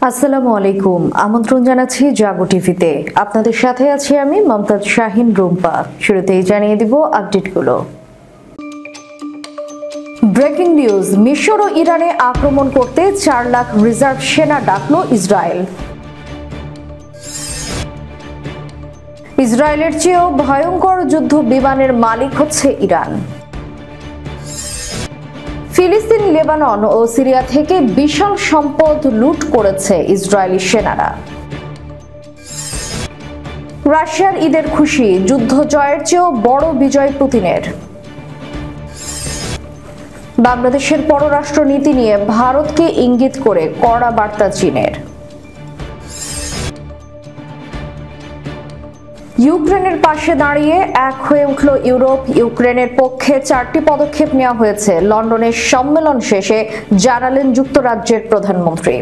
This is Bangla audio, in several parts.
আসসালামু আলাইকুম। আমন্ত্রণ জানাচ্ছি জাগো টিভিতে। আপনাদের সাথে আছি আমি মমতাজ শাহিন রুম্পা। শুরুতেই জানিয়ে দিব আপডেটগুলো। ব্রেকিং নিউজ, মিশর ও ইরানে আক্রমণ করতে 4 লাখ রিজার্ভ সেনা ডাকল ইসরায়েল। ইসরায়েলের চেয়েও ভয়ঙ্কর যুদ্ধ বিমানের মালিক হচ্ছে ইরান। ফিলিস্তিন, লেবানন ও সিরিয়া থেকে বিশাল সম্পদ লুট করেছে ইসরায়েলি সেনারা। রাশিয়ার ঈদের খুশি, যুদ্ধ জয়ের চেয়েও বড় বিজয় পুতিনের। বাংলাদেশের পররাষ্ট্র নীতি নিয়ে ভারতকে ইঙ্গিত করে কড়া বার্তা চীনের। ইউক্রেনের পাশে দাঁড়িয়ে এক হয়ে উঠল ইউরোপ। ইউক্রেনের পক্ষে 4টি পদক্ষেপ নেওয়া হয়েছে, লন্ডনের সম্মেলন শেষে জানালেন যুক্তরাজ্যের প্রধানমন্ত্রী।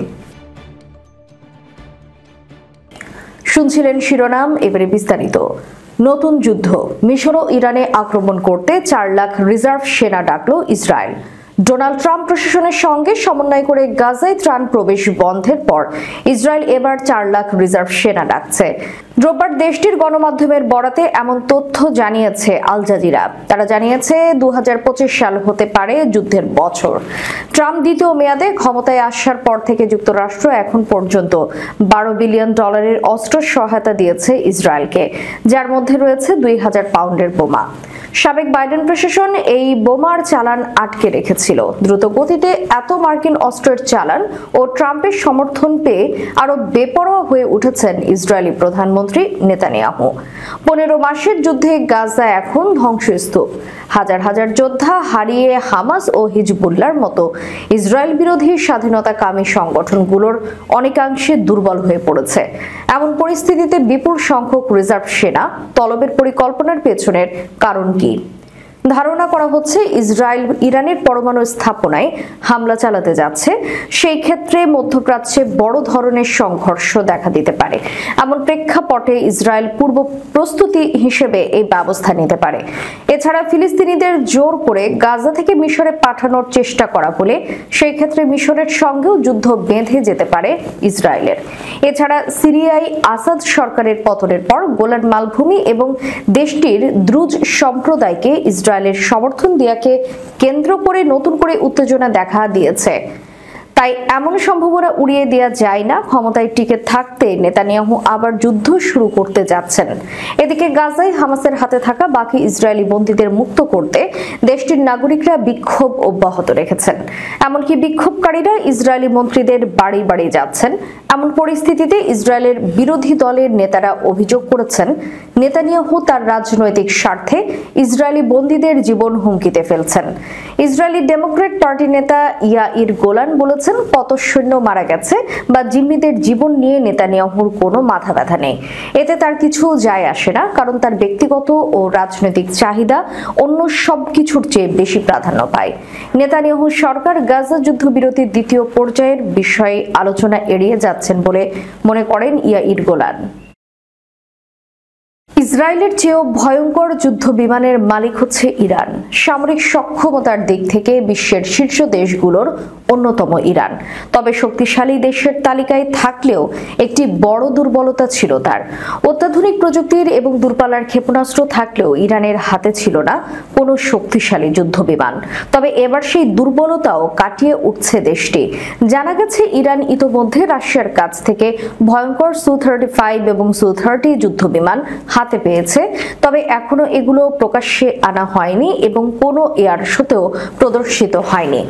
শুনছিলেন শিরোনাম, এবারে বিস্তারিত। নতুন যুদ্ধ, মিশর ও ইরানে আক্রমণ করতে 4 লাখ রিজার্ভ সেনা ডাকল ইসরায়েল। ডোনাল্ড ট্রাম্প প্রশাসনের সঙ্গে সমন্বয় করে গাজায় ত্রাণ প্রবেশ বন্ধের পর ইসরায়েল এবার 4 লাখ রিজার্ভ সেনা ডাকছে। রোববার দেশটির গণমাধ্যমের বরাতে এমন তথ্য জানিয়েছে আল জাজিরা। তারা জানিয়েছে 2025 সাল হতে পারে যুদ্ধের বছর। ট্রাম্প দ্বিতীয় মেয়াদে ক্ষমতায় আসার পর থেকে যুক্তরাষ্ট্র এখন পর্যন্ত $12 বিলিয়ন অস্ত্র সহায়তা দিয়েছে ইসরায়েলকে, যার মধ্যে রয়েছে 2000 পাউন্ডের বোমা। সাবেক বাইডেন প্রশাসন এই বোমার চালান আটকে রেখেছিল। দ্রুত গতিতে এত মার্কিন অস্ত্রের চালান ও ট্রাম্পের সমর্থন পেয়ে আরো বেপরোয়া হয়ে উঠেছেন ইসরায়েলি প্রধানমন্ত্রী নেতানিয়াহু। 15 মাসের যুদ্ধে গাজা এখন ধ্বংসস্তূপ। হাজার হাজার যোদ্ধা হারিয়ে হামাস ও হিজবুল্লাহর মতো ইসরায়েল বিরোধী স্বাধীনতাকামী সংগঠনগুলোর অনেকাংশে দুর্বল হয়ে পড়েছে। এমন পরিস্থিতিতে বিপুল সংখ্যক রিজার্ভ সেনা তলবের পরিকল্পনার পেছনের কারণ কি? ধারণা করা হচ্ছে ইসরায়েল ইরানের পরমাণু স্থাপনায় হামলা চালাতে যাচ্ছে। সেই ক্ষেত্রে মধ্যপ্রাচ্যে বড় ধরনের সংঘর্ষ দেখা দিতে পারে। এমন প্রেক্ষাপটে ইসরায়েল পূর্ব প্রস্তুতি হিসেবে এই ব্যবস্থা নিতে পারে। এছাড়া ফিলিস্তিনিদের জোর করে গাজা থেকে মিশরে পাঠানোর চেষ্টা করা হলে সেই ক্ষেত্রে মিশরের সঙ্গেও যুদ্ধ বেঁধে যেতে পারে ইসরায়েলের। এছাড়া সিরিয়ায় আসাদ সরকারের পতনের পর গোলান মালভূমি এবং দেশটির দ্রুজ সম্প্রদায়কে ইসরায়েলের সমর্থন দেয়াকে কেন্দ্র করে নতুন করে উত্তেজনা দেখা দিয়েছে। তাই এমন সম্ভাবনা উড়িয়ে দেওয়া যায় না, ক্ষমতায় টিকে থাকতে নেতানিয়াহু আবার যুদ্ধ শুরু করতে যাচ্ছেন। এদিকে গাজায় হামাসের হাতে থাকা বাকি ইসরায়েলি বন্দীদের মুক্ত করতে দেশটির নাগরিকরা বিক্ষোভ অব্যাহত রেখেছেন। এমনকি বিক্ষোভকারীরা ইসরায়েলি মন্ত্রীদের বাড়ি বাড়ি যাচ্ছেন। এমন পরিস্থিতিতে ইসরায়েলের বিরোধী দলের নেতারা অভিযোগ করেছেন নেতানিয়াহু তার রাজনৈতিক স্বার্থে ইসরায়েলি বন্দীদের জীবন হুমকিতে ফেলছেন। ইসরায়েলি ডেমোক্রেট পার্টি নেতা ইয়াইর গোলান বলেছেন, কত সৈন্য মারা গেছে বা জিম্মিদের জীবন নিয়ে নেতানিয়াহুর কোনো মাথা ব্যথা নেই। এতে তার কিছু যায় আসে না, কারণ তার ব্যক্তিগত ও রাজনৈতিক চাহিদা অন্য সবকিছুর চেয়ে বেশি প্রাধান্য পায়। নেতানিয়াহুর সরকার গাজা যুদ্ধবিরতির দ্বিতীয় পর্যায়ের বিষয়ে আলোচনা এড়িয়ে যাচ্ছেন বলে মনে করেন ইয়াইর গোলান। ইসরায়েলের চেয়েও ভয়ঙ্কর যুদ্ধ বিমানের মালিক হচ্ছে ইরান। সামরিক সক্ষমতার দিক থেকে বিশ্বের শীর্ষ দেশগুলোর অন্যতম ইরান। তবে শক্তিশালী দেশের তালিকায় থাকলেও একটি বড় দুর্বলতা ছিল তার। অত্যাধুনিক প্রযুক্তির এবং দূরপাল্লার ক্ষেপণাস্ত্র থাকলেও ইরানের হাতে ছিল না কোনো শক্তিশালী যুদ্ধ বিমান। তবে এবার সেই দুর্বলতাও কাটিয়ে উঠছে দেশটি। জানা গেছে ইরান ইতোমধ্যে রাশিয়ার কাছ থেকে ভয়ঙ্কর Su-35 এবং Su-30 যুদ্ধ বিমান হাতে পেয়েছে। তবে এখনো এগুলো প্রকাশ্যে আনা হয়নি এবং কোনো এয়ার শোতেও প্রদর্শিত হয়নি।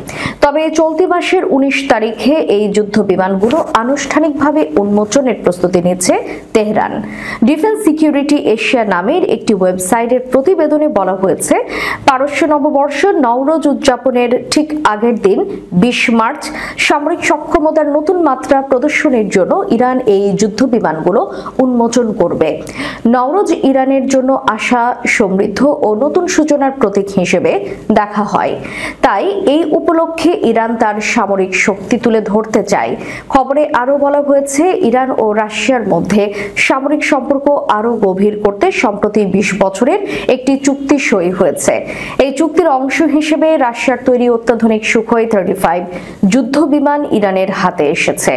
তবে চলতি মাসের 19 তারিখে এই যুদ্ধ বিমানগুলো আনুষ্ঠানিকভাবে উন্মোচনের প্রস্তুতি নিচ্ছে তেহরান। ডিফেন্স সিকিউরিটি এশিয়া নামের একটি ওয়েবসাইটের প্রতিবেদনে বলা হয়েছে, পারস্য নববর্ষ নওরোজ উদযাপনের ঠিক আগের দিন 20 মার্চ সামরিক সক্ষমতার নতুন মাত্রা প্রদর্শনের জন্য ইরান এই যুদ্ধ বিমানগুলো উন্মোচন করবে। নওরোজ ইরানের জন্য আশা, সমৃদ্ধ ও নতুন সূচনার প্রতীক হিসেবে দেখা হয়। তাই এই উপলক্ষে ইরান তার সামরিক শক্তি তুলে ধরতে চায়। খবরে আরও বলা হয়েছে, ইরান ও রাশিয়ার মধ্যে সামরিক সম্পর্ক আরও গভীর করতে সম্প্রতি 20 বছরের একটি চুক্তি সই হয়েছে। এই চুক্তির অংশ হিসেবে রাশিয়ার তৈরি অত্যাধুনিক সুখোই 35 যুদ্ধ বিমান ইরানের হাতে এসেছে।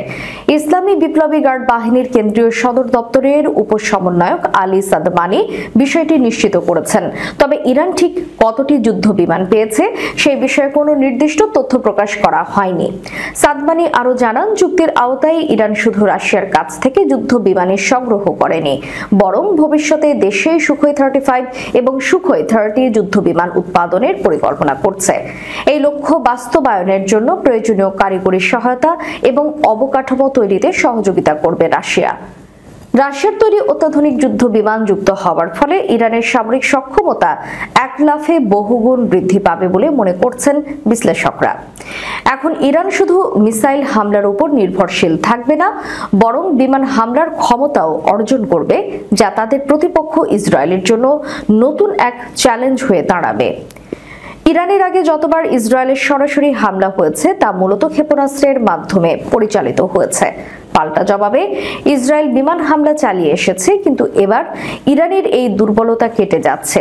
ইসলামী বিপ্লবী গার্ড বাহিনীর কেন্দ্রীয় সদর দপ্তরের উপসমন্বয়ক আলী সাদমানি বিষয়টি নিশ্চিত করেছেন। তবে ইরান ঠিক কতটি যুদ্ধ বিমান পেয়েছে সেই বিষয়ে কোনো নির্দিষ্ট তথ্য প্রকাশ করা হয়নি। সাদমানি আরও জানান, চুক্তির আওতায় ইরান শুধু রাশিয়ার কাছ থেকে যুদ্ধ বিমানের সংগ্রহ করেনি, বরং ভবিষ্যতে দেশে সুখোই 35 এবং সুখোই 30 যুদ্ধ বিমান উৎপাদনের পরিকল্পনা করছে। এই লক্ষ্য বাস্তবায়নের জন্য প্রয়োজনীয় কারিগরি সহায়তা এবং অবকাঠামো তৈরিতে সহযোগিতা করবে রাশিয়া। রাশিয়ার তৈরি অত্যাধুনিক যুদ্ধ বিমান যুক্ত হওয়ার ফলে ইরানের সামরিক সক্ষমতা এক লাফে বহুগুণ বৃদ্ধি পাবে বলে মনে করছেন বিশ্লেষকরা। এখন ইরান শুধু মিসাইল হামলার উপর নির্ভরশীল থাকবে না, বরং বিমান হামলার ক্ষমতাও অর্জন করবে, যা তাদের প্রতিপক্ষ ইসরায়েলের জন্য নতুন এক চ্যালেঞ্জ হয়ে দাঁড়াবে। ইরানের আগে যতবার ইসরায়েলের সরাসরি হামলা হয়েছে তা মূলত ক্ষেপণাস্ত্রের মাধ্যমে পরিচালিত হয়েছে। পাল্টা জবাবে ইসরায়েল বিমান হামলা চালিয়ে এসেছে, কিন্তু এবার ইরানের এই দুর্বলতা কেটে যাচ্ছে।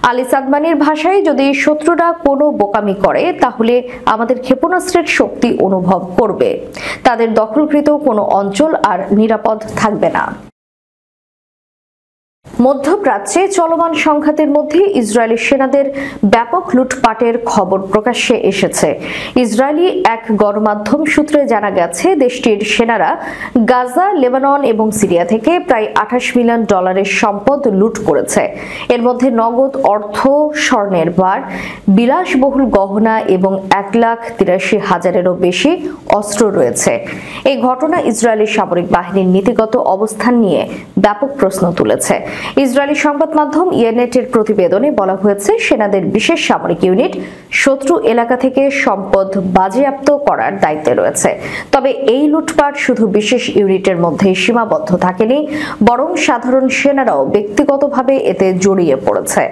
আলী সাদমানির ভাষায়, যদি শত্রুরা কোনো বোকামি করে তাহলে আমাদের ক্ষেপণাস্ত্রের শক্তি অনুভব করবে। তাদের দখলকৃত কোনো অঞ্চল আর নিরাপদ থাকবে না। মধ্যপ্রাচ্যে চলমান সংঘাতের মধ্যে ইসরায়েলি সেনাদের ব্যাপক লুটপাটের খবর প্রকাশ্যে এসেছে। ইসরায়েলি এক গণমাধ্যম সূত্রে জানা গেছে, দেশটির সেনারা গাজা, লেবানন এবং সিরিয়া থেকে প্রায় $28 মিলিয়ন সম্পদ লুট করেছে। এর মধ্যে নগদ অর্থ, স্বর্ণের বার, বিলাসবহুল গহনা এবং 1,83,000-এরও বেশি অস্ত্র রয়েছে। এই ঘটনা ইসরায়েলি সামরিক বাহিনীর নীতিগত অবস্থান নিয়ে ব্যাপক প্রশ্ন তুলেছে। ইসরায়েলি সংবাদ মাধ্যম ইয়েনেটের প্রতিবেদনে বলা হয়েছে, সেনাদের বিশেষ সামরিক ইউনিট শত্রু এলাকা থেকে সম্পদ বাজেয়াপ্ত করার দায়িত্বে রয়েছে। তবে এই লুটপাট শুধু বিশেষ ইউনিটের মধ্যেই সীমাবদ্ধ থাকেনি, বরং সাধারণ সেনারাও ব্যক্তিগতভাবে এতে জড়িয়ে পড়েছে।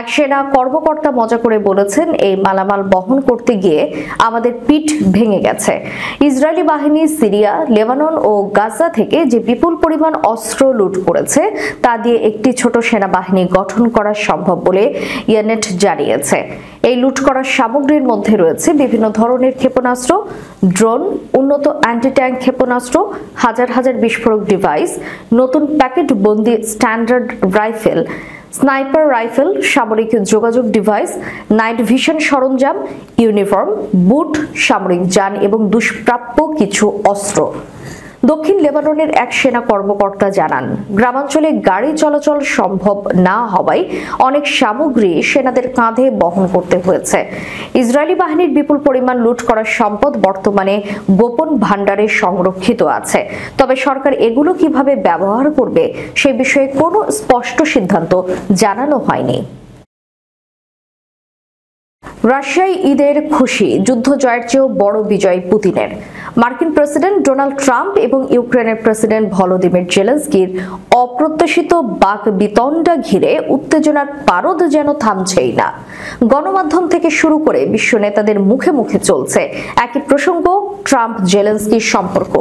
এক সেনা কর্মকর্তা মজা করে বলেছেন, এই মালামাল বহন করতে গিয়ে আমাদের পিঠ ভেঙে গেছে। ইসরায়েলি বাহিনী সিরিয়া, লেবানন ও গাজা থেকে যে বিপুল পরিমাণ অস্ত্র লুট করেছে তা দিয়ে একটি ছোট সেনাবাহিনী গঠন করা সম্ভব বলে ইয়েনেট জানিয়েছে। এই লুট করা সামগ্রীর মধ্যে রয়েছে বিভিন্ন ধরনের ক্ষেপণাস্ত্র, ড্রোন, উন্নত অ্যান্টি ট্যাঙ্ক ক্ষেপণাস্ত্র, হাজার হাজার বিস্ফোরক ডিভাইস, নতুন প্যাকেট বন্দি স্ট্যান্ডার্ড রাইফেল, স্নাইপার রাইফেল, সামরিক যোগাযোগ ডিভাইস, নাইট ভিশন সরঞ্জাম, ইউনিফর্ম, বুট, সামরিক যান এবং দুষ্প্রাপ্য কিছু অস্ত্র। দক্ষিণ লেবাননের এক সেনা কর্মকর্তা জানান, গ্রামাঞ্চলে গাড়ি চলাচল সম্ভব না হওয়ায় অনেক সামগ্রী সেনাদের কাঁধে বহন করতে হয়েছে। ইসরায়েলি বাহিনীর বিপুল পরিমাণ লুট করা সম্পদ বর্তমানে গোপন ভাণ্ডারে সংরক্ষিত আছে। তবে সরকার এগুলো কিভাবে ব্যবহার করবে সে বিষয়ে কোনো স্পষ্ট সিদ্ধান্ত জানানো হয়নি। রাশিয়ায় ঈদের খুশি, যুদ্ধ জয়ের চেয়েও বড় বিজয় পুতিনের। মার্কিন প্রেসিডেন্ট ডোনাল্ড ট্রাম্প এবং ইউক্রেনের প্রেসিডেন্ট ভলোদিমির জেলেনস্কির অপ্রত্যাশিত বাকবিতণ্ডা ঘিরে উত্তেজনার পারদ যেন থামছেই না। গণমাধ্যম থেকে শুরু করে বিশ্ব নেতাদের মুখে মুখে চলছে একই প্রসঙ্গ, ট্রাম্প জেলেনস্কির সম্পর্ক।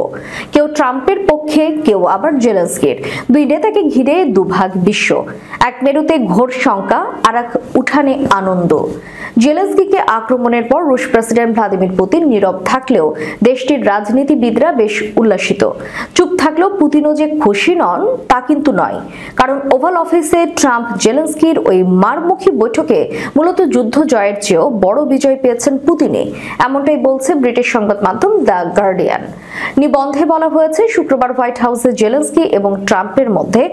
কেউ ট্রাম্পের পক্ষে, কেউ আবার জেলেনস্কির। দুই নেতাকে ঘিরে দুভাগ বিশ্ব, এক মেরুতে ঘোর শঙ্কা, আর এক উঠানে আনন্দ। জেলেনস্কিকে আক্রমণের পর রুশ প্রেসিডেন্ট ভ্লাদিমির পুতিন নীরব থাকলেও দেশটির রাজনীতিবিদরা বেশ উল্লাসিত। চুপ থাকলেও পুতিনও যে খুশি নন তা কিন্তু নয়, কারণ ওভাল অফিসে ট্রাম্প জেলেনস্কির ওই মারমুখী বৈঠকে মূলত যুদ্ধ জয়ের চেয়েও বড় বিজয় পেয়েছেন পুতিনে, এমনটাই বলছে ব্রিটিশ সংবাদ মাধ্যম দ্য গার্ডিয়ান। নিবন্ধে বলা হয়েছে, শুক্রবার হোয়াইট হাউসে জেলেনস্কি এবং ট্রাম্পের মধ্যে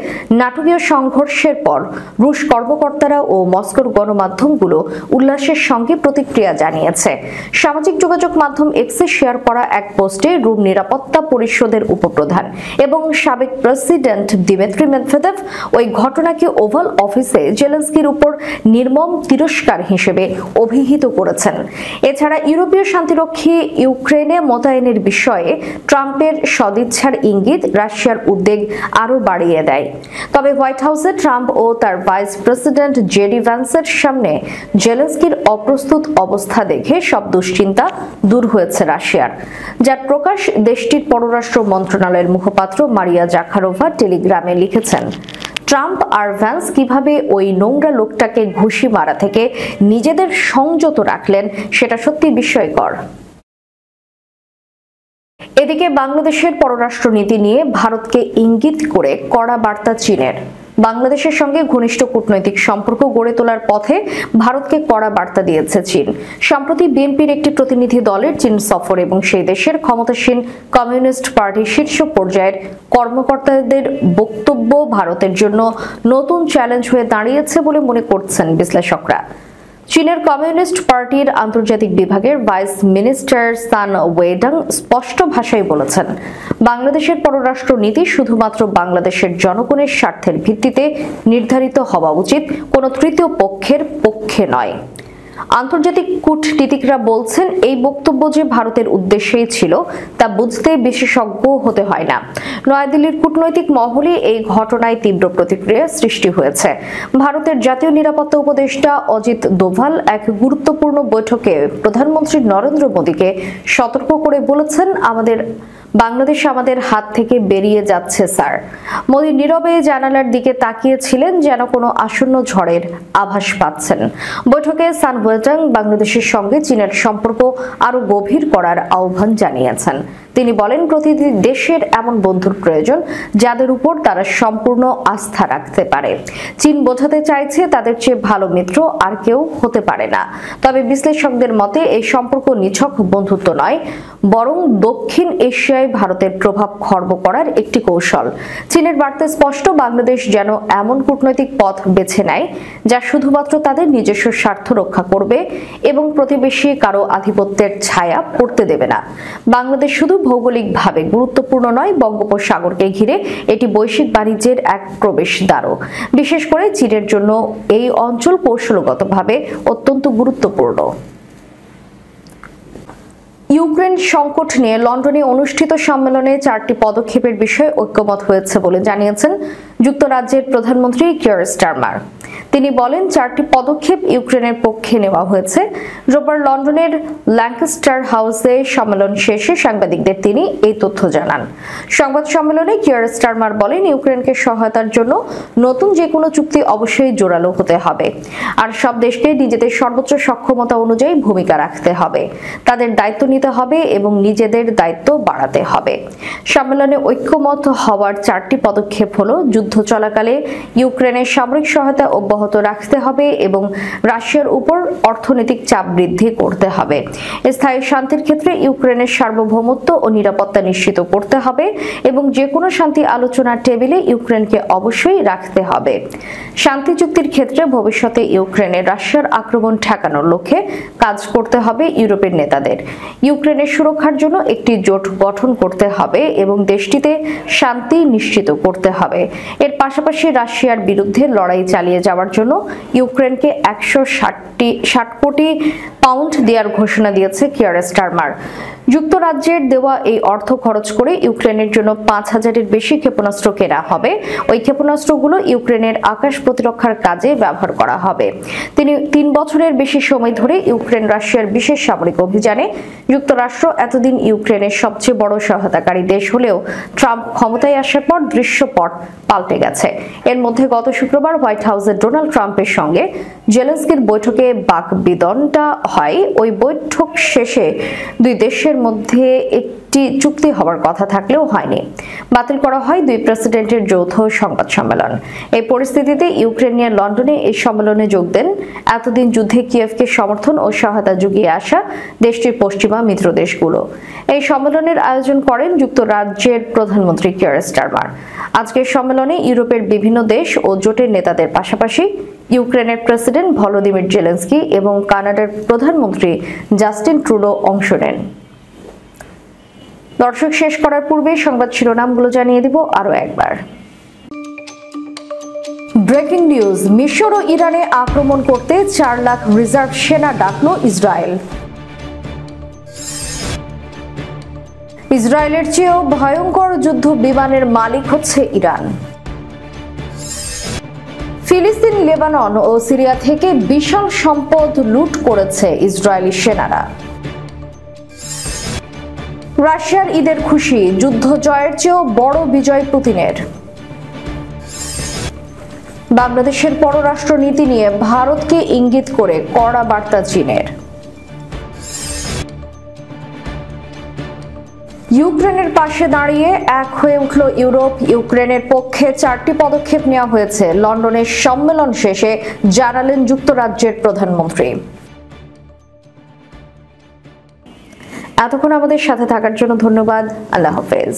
নাটকীয় সংঘর্ষের পর রুশ কর্মকর্তারা ও মস্কোর গণমাধ্যমগুলো উল্লাসের সঙ্গে প্রতিক্রিয়া জানিয়েছে। সামাজিক যোগাযোগ মাধ্যম এক্সে শেয়ার করা এক পোস্টে রুম নিরাপত্তা পরিষদের উপপ্রধান এবং সাবেক প্রেসিডেন্ট দিমিত্রি মেদভেদেভ ওই ঘটনাকে ওভাল অফিসে জেলেনস্কির উপর নির্মম তিরস্কার হিসেবে অভিহিত করেছেন। এছাড়া ইউরোপীয় শান্তিরক্ষী ইউক্রেনে মোতায়েনের বিষয়ে ট্রাম্পের সদিচ্ছার ইঙ্গিত রাশিয়ার উদ্বেগ আরও বাড়িয়ে দেয়। তবে হোয়াইট হাউসে ট্রাম্প ও তার ভাইস প্রেসিডেন্ট জেডি ভ্যান্সের সামনে জেলেনস্কির অপ্রস্তুত অবস্থা দেখে সব দুশ্চিন্তা দূর হয়েছে রাশিয়ার, যার প্রকাশ দেশটির পররাষ্ট্র মন্ত্রণালয়ের মুখপাত্র মারিয়া জাখারোভা টেলিগ্রামে লিখেছেন। ট্রাম্প আর ভ্যান্স কিভাবে ওই নোংরা লোকটাকে ঘুষি মারা থেকে নিজেদের সংযত রাখলেন সেটা সত্যি বিস্ময়কর। এদিকে বাংলাদেশের পররাষ্ট্রনীতি নিয়ে ভারতকে ইঙ্গিত করে কড়া বার্তা চীনের। বাংলাদেশের সঙ্গে ঘনিষ্ঠ কূটনৈতিক সম্পর্ক গড়ে তোলার পথে ভারতকে কড়া বার্তা দিয়েছে চীন। সম্প্রতি বিএনপির একটি প্রতিনিধি দলের চীন সফর এবং সেই দেশের ক্ষমতাসীন কমিউনিস্ট পার্টির শীর্ষ পর্যায়ের কর্মকর্তাদের বক্তব্য ভারতের জন্য নতুন চ্যালেঞ্জ হয়ে দাঁড়িয়েছে বলে মনে করছেন বিশ্লেষকরা। চীনের কমিউনিস্ট পার্টির আন্তর্জাতিক বিভাগের ভাইস মিনিস্টার সান ওয়েডাং স্পষ্ট ভাষায় বলেছেন, বাংলাদেশের পররাষ্ট্র নীতি শুধুমাত্র বাংলাদেশের জনগণের স্বার্থের ভিত্তিতে নির্ধারিত হওয়া উচিত, কোনো তৃতীয় পক্ষের পক্ষে নয়। আন্তর্জাতিক কূটনীতিকরা বলছেন, এই বক্তব্য যে ভারতের উদ্দেশ্যেই ছিল তা বুঝতে বিশেষজ্ঞ হতে হয় না। নয়াদিল্লির কূটনৈতিক মহলে এই ঘটনায় তীব্র প্রতিক্রিয়া সৃষ্টি হয়েছে। ভারতের জাতীয় নিরাপত্তা উপদেষ্টা অজিত দোভাল এক গুরুত্বপূর্ণ বৈঠকে প্রধানমন্ত্রী নরেন্দ্র মোদীকে সতর্ক করে বলেছেন, বাংলাদেশ আমাদের হাত থেকে বেরিয়ে যাচ্ছে স্যার। মোদী নীরবে জানালার দিকে তাকিয়েছিলেন, যেন কোনো আসন্ন ঝড়ের আভাস পাচ্ছেন। বৈঠকে সান ওয়েডাং বাংলাদেশের সঙ্গে চীনের সম্পর্ক আরো গভীর করার আহ্বান জানিয়েছেন। তিনি বলেন, প্রতিটি দেশের এমন বন্ধুর প্রয়োজন যাদের উপর তারা সম্পূর্ণ আস্থা রাখতে পারে। চীন বোঝাতে চাইছে তাদের চেয়ে ভালো মিত্র আর কেউ হতে পারে না। তবে বিশ্লেষকদের মতে এই সম্পর্ক নিছক বন্ধুত্ব নয়, বরং দক্ষিণ এশিয়ায় ভারতের প্রভাব খর্ব করার একটি কৌশল। চীনের বার্তা স্পষ্ট, বাংলাদেশ যেন এমন কূটনৈতিক পথ বেছে নেয় যা শুধুমাত্র তাদের নিজস্ব স্বার্থ রক্ষা করবে এবং প্রতিবেশী কারো আধিপত্যের ছায়া পড়তে দেবে না। বাংলাদেশ শুধু ভৌগোলিকভাবে গুরুত্বপূর্ণ নয়, বঙ্গোপসাগরকে ঘিরে এটি বৈশ্বিক বাণিজ্যের এক প্রবেশদ্বারও। বিশেষ করে চীনের জন্য এই অঞ্চল কৌশলগতভাবে অত্যন্ত গুরুত্বপূর্ণ। ইউক্রেন সংকট নিয়ে লন্ডনে অনুষ্ঠিত সম্মেলনে 4টি পদক্ষেপের বিষয়ে ঐক্যমত হয়েছে বলে জানিয়েছেন যুক্তরাজ্যের প্রধানমন্ত্রী কিয়ার স্টারমার। তিনি বলেন, 4টি পদক্ষেপ ইউক্রেনের পক্ষে নেওয়া হয়েছে। রোববার লন্ডনের ল্যাঙ্কাস্টার হাউসে সম্মেলন শেষে সাংবাদিকদের তিনি এই তথ্য জানান। সংবাদ সম্মেলনে কিয়ার স্টারমার বলেন, ইউক্রেনকে সহায়তার জন্য নতুন যে কোনো চুক্তি অবশ্যই জোরালো হতে হবে, আর সব দেশকে নিজেদের সর্বোচ্চ সক্ষমতা অনুযায়ী ভূমিকা রাখতে হবে, তাদের দায়িত্ব নিতে হবে এবং নিজেদের দায়িত্ব বাড়াতে হবে। সম্মেলনে ঐক্যমত হওয়ার 4টি পদক্ষেপ হলো, যুদ্ধ চলাকালে ইউক্রেনের সামরিক সহায়তা অব্যাহত রাখতে হবে এবং রাশিয়ার উপর অর্থনৈতিক চাপ বৃদ্ধি করতে হবে। স্থায়ী শান্তির ক্ষেত্রে ইউক্রেনের সার্বভৌমত্ব ও নিরাপত্তা নিশ্চিত করতে হবে এবং যে কোনো শান্তি আলোচনার টেবিলে ইউক্রেনকে অবশ্যই রাখতে হবে। শান্তি চুক্তির ক্ষেত্রে ভবিষ্যতে ইউক্রেনের রাশিয়ার আক্রমণ ঠেকানোর লক্ষ্যে কাজ করতে হবে ইউরোপের নেতাদের। ইউক্রেনের সুরক্ষার জন্য একটি জোট গঠন করতে হবে এবং দেশটিতে শান্তি নিশ্চিত করতে হবে। এর পাশাপাশি রাশিয়ার বিরুদ্ধে লড়াই চালিয়ে যাওয়ার জন্য ইউক্রেনকে 160 কোটি পাউন্ড দেওয়ার ঘোষণা দিয়েছে কিয়ার স্টারমার। যুক্তরাজ্যের দেওয়া এই অর্থ খরচ করে ইউক্রেনের জন্য 5000-এর বেশি ক্ষেপণাস্ত্র কেনা হবে। ওই ক্ষেপণাস্ত্রগুলো ইউক্রেনের আকাশ প্রতিরক্ষার কাজে ব্যবহার করা হবে। তিনি 3 বছরের বেশি সময় ধরে ইউক্রেন রাশিয়ার বিশেষ সামরিক অভিযানে যুক্তরাষ্ট্র এতদিন ইউক্রেনের সবচেয়ে বড় সহায়তাকারী দেশ হলেও ট্রাম্প ক্ষমতায় আসার পর দৃশ্যপট পাল্টে গেছে। এর মধ্যে গত শুক্রবার হোয়াইট হাউসে ডোনাল্ড ট্রাম্পের সঙ্গে জেলেনস্কির বৈঠকে বাকবিতণ্ডা হয়। ওই বৈঠক শেষে দুই দেশের মধ্যে একটি চুক্তি হওয়ার কথা থাকলেও হয়নি। বাতিল করা হয় দুই প্রেসিডেন্টের যৌথ সংবাদ সম্মেলন। এই পরিস্থিতিতে ইউক্রেন নিয়ে লন্ডনে এই সম্মেলনে যোগ দেন এতদিন যুদ্ধে কিয়েভকে সমর্থন ও সহায়তা জুগিয়ে আসা দেশটির পশ্চিমা মিত্র দেশগুলো। এই সম্মেলনের আয়োজন করেন যুক্তরাজ্যের প্রধানমন্ত্রী কিয়ার স্টারমার। আজকের সম্মেলনে ইউরোপের বিভিন্ন দেশ ও জোটের নেতাদের পাশাপাশি ইউক্রেনের প্রেসিডেন্ট ভলোদিমির জেলেনস্কি এবং কানাডার প্রধানমন্ত্রী জাস্টিন ট্রুডো অংশ নেন। দর্শক, শেষ করার পূর্বে সংবাদ শিরোনামগুলো জানিয়ে দিব আরো একবার। ব্রেকিং নিউজ, মিশর ও ইরানে আক্রমণ করতে 4 লাখ রিজার্ভ সেনা ডাকল ইসরায়েল। ইসরায়েলের চেয়েও ভয়ঙ্কর যুদ্ধ বিমানের মালিক হচ্ছে ইরান। ফিলিস্তিন, লেবানন ও সিরিয়া থেকে বিশাল সম্পদ লুট করেছে ইসরায়েলি সেনারা। রাশিয়ার ঈদের খুশি, যুদ্ধ জয়ের চেয়েও বড় বিজয় পুতিনের। বাংলাদেশের পররাষ্ট্র নীতি নিয়ে ভারতকে ইঙ্গিত করে কড়া বার্তা চীনের। ইউক্রেনের পাশে দাঁড়িয়ে এক হয়ে উঠল ইউরোপ। ইউক্রেনের পক্ষে 4টি পদক্ষেপ নেওয়া হয়েছে, লন্ডনের সম্মেলন শেষে জানালেন যুক্তরাজ্যের প্রধানমন্ত্রী। এতক্ষণ আমাদের সাথে থাকার জন্য ধন্যবাদ। আল্লাহ হাফেজ।